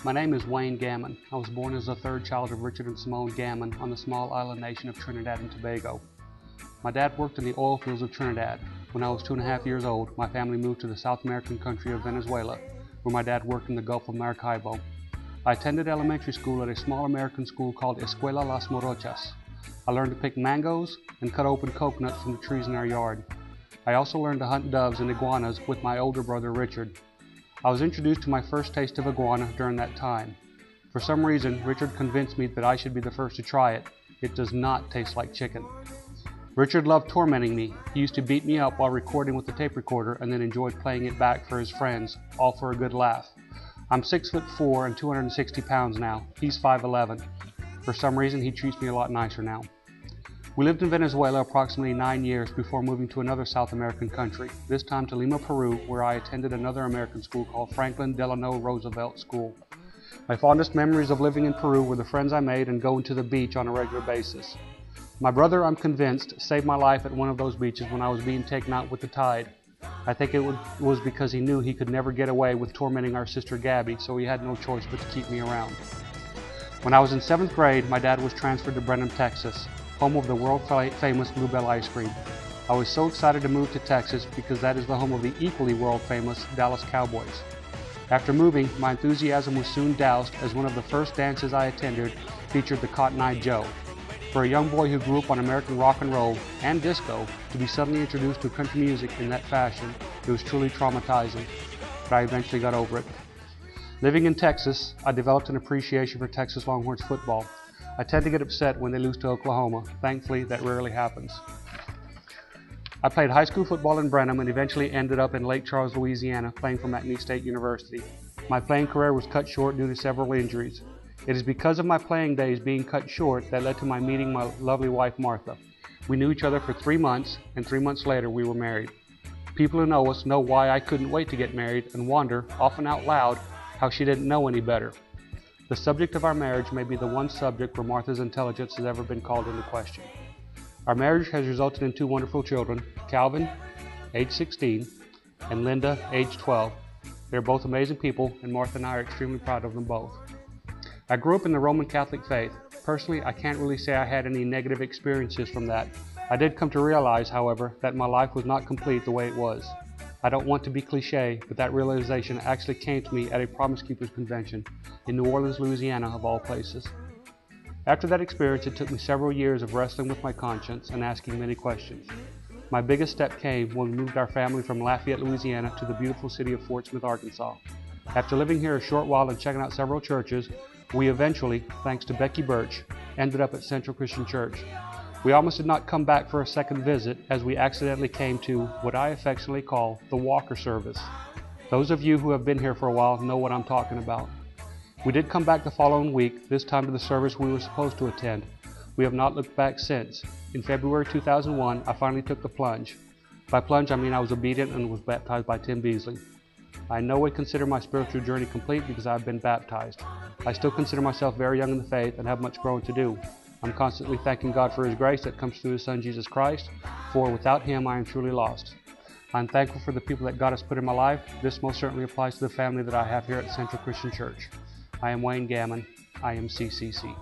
My name is Wayne Gammon. I was born as the third child of Richard and Simone Gammon on the small island nation of Trinidad and Tobago. My dad worked in the oil fields of Trinidad. When I was 2.5 years old, my family moved to the South American country of Venezuela, where my dad worked in the Gulf of Maracaibo. I attended elementary school at a small American school called Escuela Las Morochas. I learned to pick mangoes and cut open coconuts from the trees in our yard. I also learned to hunt doves and iguanas with my older brother Richard. I was introduced to my first taste of iguana during that time. For some reason, Richard convinced me that I should be the first to try it. It does not taste like chicken. Richard loved tormenting me. He used to beat me up while recording with the tape recorder and then enjoyed playing it back for his friends, all for a good laugh. I'm 6'4" and 260 pounds now. He's 5'11". For some reason, he treats me a lot nicer now. We lived in Venezuela approximately 9 years before moving to another South American country, this time to Lima, Peru, where I attended another American school called Franklin Delano Roosevelt School. My fondest memories of living in Peru were the friends I made and going to the beach on a regular basis. My brother, I'm convinced, saved my life at one of those beaches when I was being taken out with the tide. I think it was because he knew he could never get away with tormenting our sister Gabby, so he had no choice but to keep me around. When I was in 7th grade, my dad was transferred to Brenham, Texas, home of the world-famous Bluebell ice cream. I was so excited to move to Texas because that is the home of the equally world-famous Dallas Cowboys. After moving, my enthusiasm was soon doused as one of the first dances I attended featured the Cotton Eye Joe. For a young boy who grew up on American rock and roll and disco, to be suddenly introduced to country music in that fashion, it was truly traumatizing, but I eventually got over it. Living in Texas, I developed an appreciation for Texas Longhorns football. I tend to get upset when they lose to Oklahoma. Thankfully, that rarely happens. I played high school football in Brenham and eventually ended up in Lake Charles, Louisiana, playing for McNeese State University. My playing career was cut short due to several injuries. It is because of my playing days being cut short that led to my meeting my lovely wife, Martha. We knew each other for 3 months, and 3 months later we were married. People who know us know why I couldn't wait to get married and wonder, often out loud, how she didn't know any better. The subject of our marriage may be the one subject where Martha's intelligence has ever been called into question. Our marriage has resulted in 2 wonderful children, Calvin, age 16, and Linda, age 12. They're both amazing people, and Martha and I are extremely proud of them both. I grew up in the Roman Catholic faith. Personally, I can't really say I had any negative experiences from that. I did come to realize, however, that my life was not complete the way it was. I don't want to be cliche, but that realization actually came to me at a Promise Keepers convention in New Orleans, Louisiana, of all places. After that experience, it took me several years of wrestling with my conscience and asking many questions. My biggest step came when we moved our family from Lafayette, Louisiana to the beautiful city of Fort Smith, Arkansas. After living here a short while and checking out several churches, we eventually, thanks to Becky Birch, ended up at Central Christian Church. We almost did not come back for a second visit as we accidentally came to what I affectionately call the Walker service. Those of you who have been here for a while know what I'm talking about. We did come back the following week, this time to the service we were supposed to attend. We have not looked back since. In February 2001, I finally took the plunge. By plunge, I mean I was obedient and was baptized by Tim Beasley. I in no way consider my spiritual journey complete because I've been baptized. I still consider myself very young in the faith and have much growing to do. I'm constantly thanking God for His grace that comes through His Son Jesus Christ, for without Him I am truly lost. I'm thankful for the people that God has put in my life. This most certainly applies to the family that I have here at Central Christian Church. I am Wayne Gammon. I am CCC.